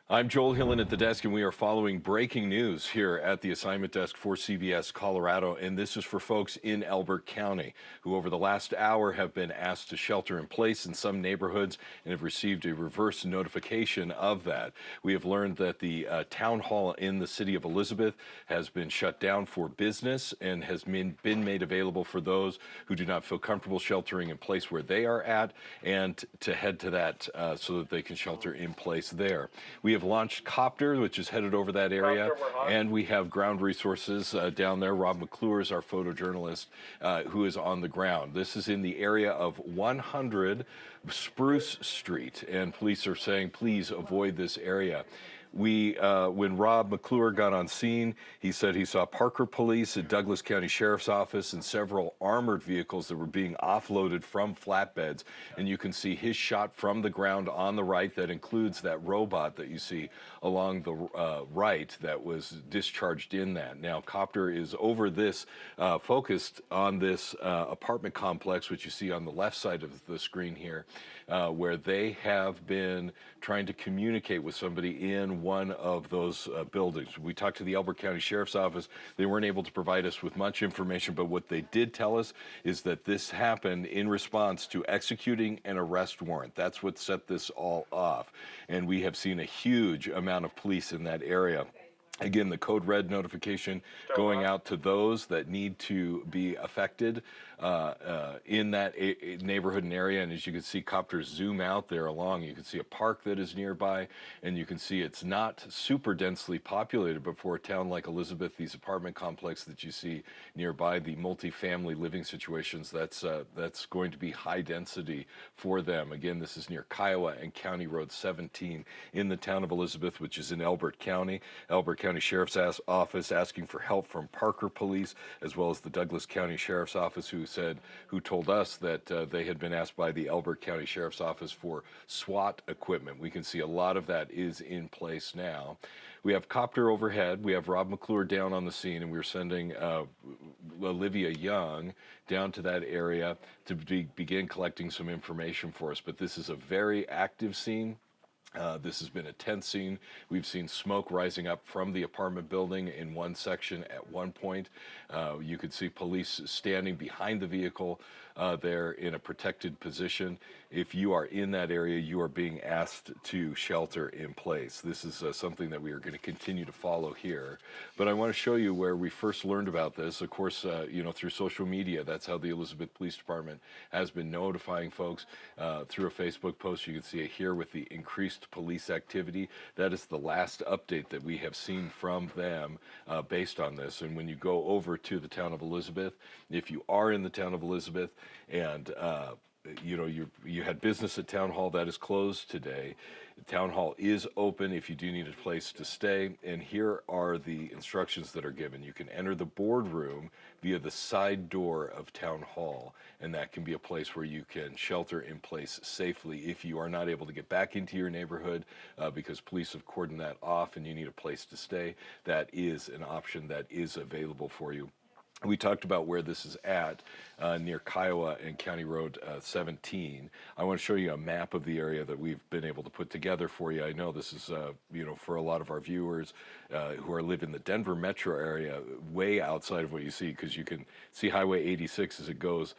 I'm Joel Hillen at the desk, and we are following breaking news here at the assignment desk for CBS Colorado. And this is for folks in Elbert County who, over the last hour, have been asked to shelter in place in some neighborhoods and have received a reverse notification of that. We have learned that the town hall in the city of Elizabeth has been shut down for business and has been made available for those who do not feel comfortable sheltering in place where they are at, and to head to that so that they can shelter in place there. We have launched Copter, which is headed over that area, and we have ground resources down there. Rob McClure is our photojournalist who is on the ground. This is in the area of 100 Spruce Street, and police are saying, please avoid this area. When Rob McClure got on scene, he said he saw Parker Police, a Douglas County Sheriff's Office, and several armored vehicles that were being offloaded from flatbeds. And you can see his shot from the ground on the right. That includes that robot that you see along the right that was discharged in that. Now, Copter is over this, focused on this apartment complex, which you see on the left side of the screen here, where they have been trying to communicate with somebody in one of those buildings. We talked to the Elbert County Sheriff's Office. They weren't able to provide us with much information, but what they did tell us is that this happened in response to executing an arrest warrant. That's what set this all off. And we have seen a huge amount of police in that area. Again, the code red notification going out to those that need to be affected in that neighborhood and area. And as you can see, Copters zoom out there along. You can see a park that is nearby, and you can see it's not super densely populated, but for a town like Elizabeth, these apartment complexes that you see nearby, the multifamily living situations, that's going to be high density for them. Again, this is near Kiowa and County Road 17 in the town of Elizabeth, which is in Elbert County. Elbert County Sheriff's Office asking for help from Parker Police, as well as the Douglas County Sheriff's Office, who told us that they had been asked by the Elbert County Sheriff's Office for SWAT equipment. We can see a lot of that is in place now. We have Copter overhead. We have Rob McClure down on the scene, and we're sending Olivia Young down to that area to begin collecting some information for us. But this is a very active scene. This has been a tense scene. We've seen smoke rising up from the apartment building in one section at one point. You could see police standing behind the vehicle there in a protected position. If you are in that area, you are being asked to shelter in place. This is something that we are going to continue to follow here. But I want to show you where we first learned about this. Of course, through social media. That's how the Elizabeth Police Department has been notifying folks through a Facebook post. You can see it here with the increased police activity. That is the last update that we have seen from them based on this. And when you go over to the town of Elizabeth, if you are in the town of Elizabeth and you had business at Town Hall, that is closed today. The Town Hall is open if you do need a place to stay. And here are the instructions that are given. You can enter the boardroom via the side door of Town Hall, and that can be a place where you can shelter in place safely if you are not able to get back into your neighborhood because police have cordoned that off and you need a place to stay. That is an option that is available for you. We talked about where this is at near Kiowa and County Road 17. I want to show you a map of the area that we've been able to put together for you. I know this is, for a lot of our viewers who live in the Denver metro area, way outside of what you see, because you can see Highway 86 as it goes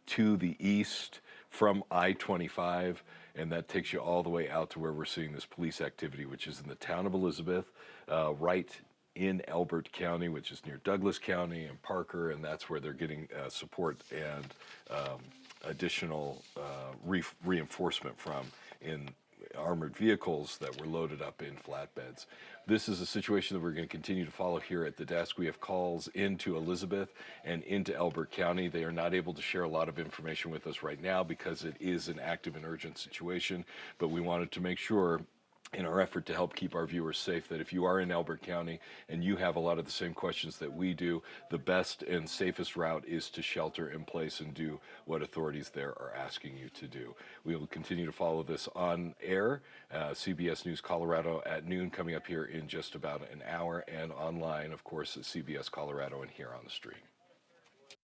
to the east from I-25, and that takes you all the way out to where we're seeing this police activity, which is in the town of Elizabeth, right in Elbert County, which is near Douglas County and Parker, and that's where they're getting support and additional reinforcement from in armored vehicles that were loaded up in flatbeds. This is a situation that we're going to continue to follow here at the desk. We have calls into Elizabeth and into Elbert County. They are not able to share a lot of information with us right now because it is an active and urgent situation, but we wanted to make sure in our effort to help keep our viewers safe, that if you are in Elbert County and you have a lot of the same questions that we do, the best and safest route is to shelter in place and do what authorities there are asking you to do. We will continue to follow this on air, CBS News Colorado at noon, coming up here in just about an hour, and online, of course, at CBS Colorado and here on the stream.